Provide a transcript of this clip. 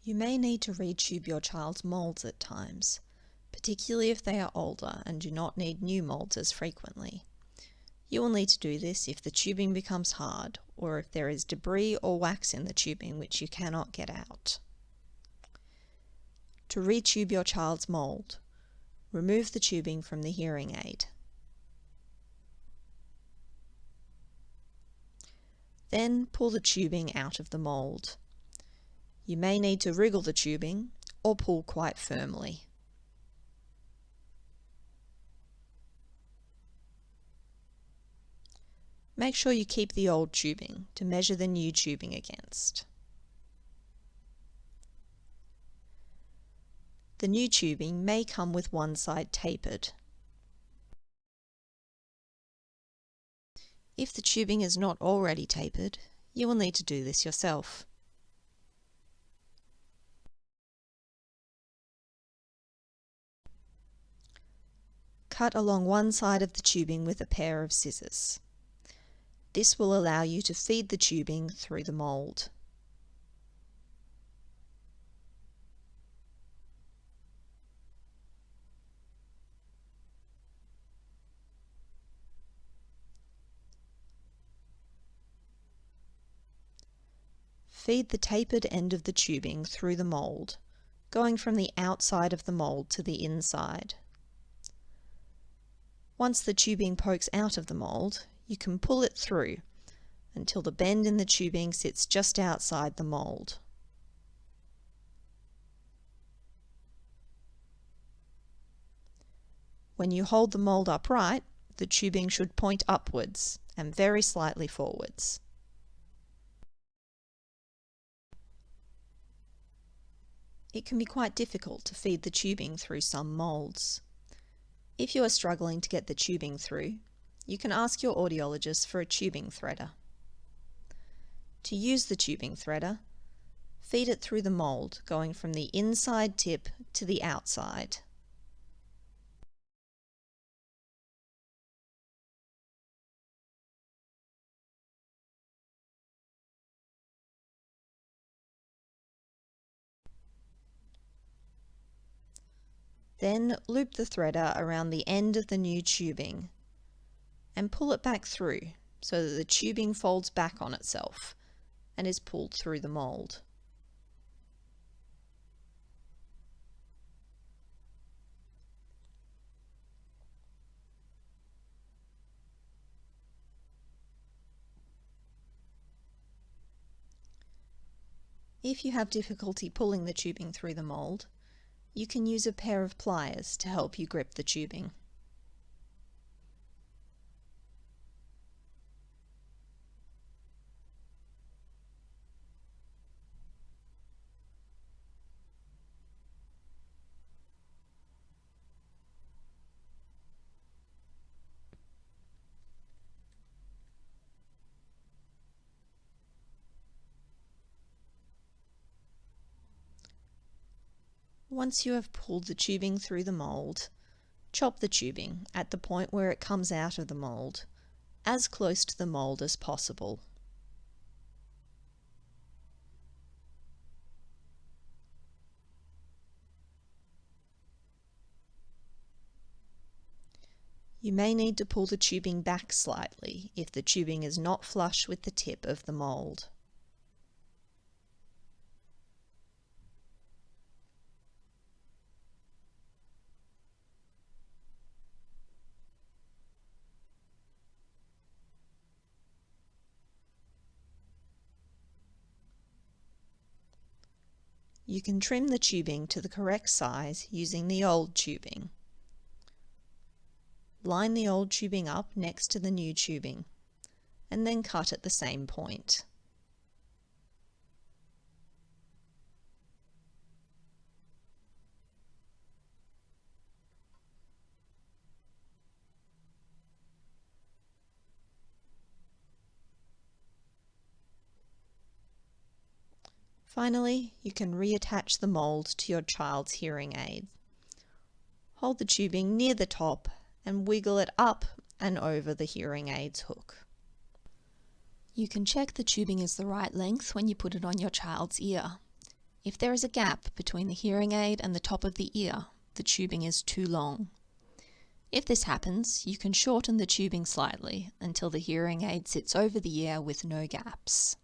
You may need to retube your child's moulds at times, particularly if they are older and do not need new moulds as frequently. You will need to do this if the tubing becomes hard or if there is debris or wax in the tubing which you cannot get out. To retube your child's mould, remove the tubing from the hearing aid. Then pull the tubing out of the mould. You may need to wriggle the tubing or pull quite firmly. Make sure you keep the old tubing to measure the new tubing against. The new tubing may come with one side tapered. If the tubing is not already tapered, you will need to do this yourself. Cut along one side of the tubing with a pair of scissors. This will allow you to feed the tubing through the mould. Feed the tapered end of the tubing through the mould, going from the outside of the mould to the inside. Once the tubing pokes out of the mould, you can pull it through until the bend in the tubing sits just outside the mould. When you hold the mould upright, the tubing should point upwards and very slightly forwards. It can be quite difficult to feed the tubing through some moulds. If you are struggling to get the tubing through, you can ask your audiologist for a tubing threader. To use the tubing threader, feed it through the mould, going from the inside tip to the outside. Then loop the threader around the end of the new tubing and pull it back through so that the tubing folds back on itself and is pulled through the mould. If you have difficulty pulling the tubing through the mould, you can use a pair of pliers to help you grip the tubing. Once you have pulled the tubing through the mould, chop the tubing at the point where it comes out of the mould, as close to the mould as possible. You may need to pull the tubing back slightly if the tubing is not flush with the tip of the mould. You can trim the tubing to the correct size using the old tubing. Line the old tubing up next to the new tubing, and then cut at the same point. Finally, you can reattach the mould to your child's hearing aid. Hold the tubing near the top and wiggle it up and over the hearing aid's hook. You can check the tubing is the right length when you put it on your child's ear. If there is a gap between the hearing aid and the top of the ear, the tubing is too long. If this happens, you can shorten the tubing slightly until the hearing aid sits over the ear with no gaps.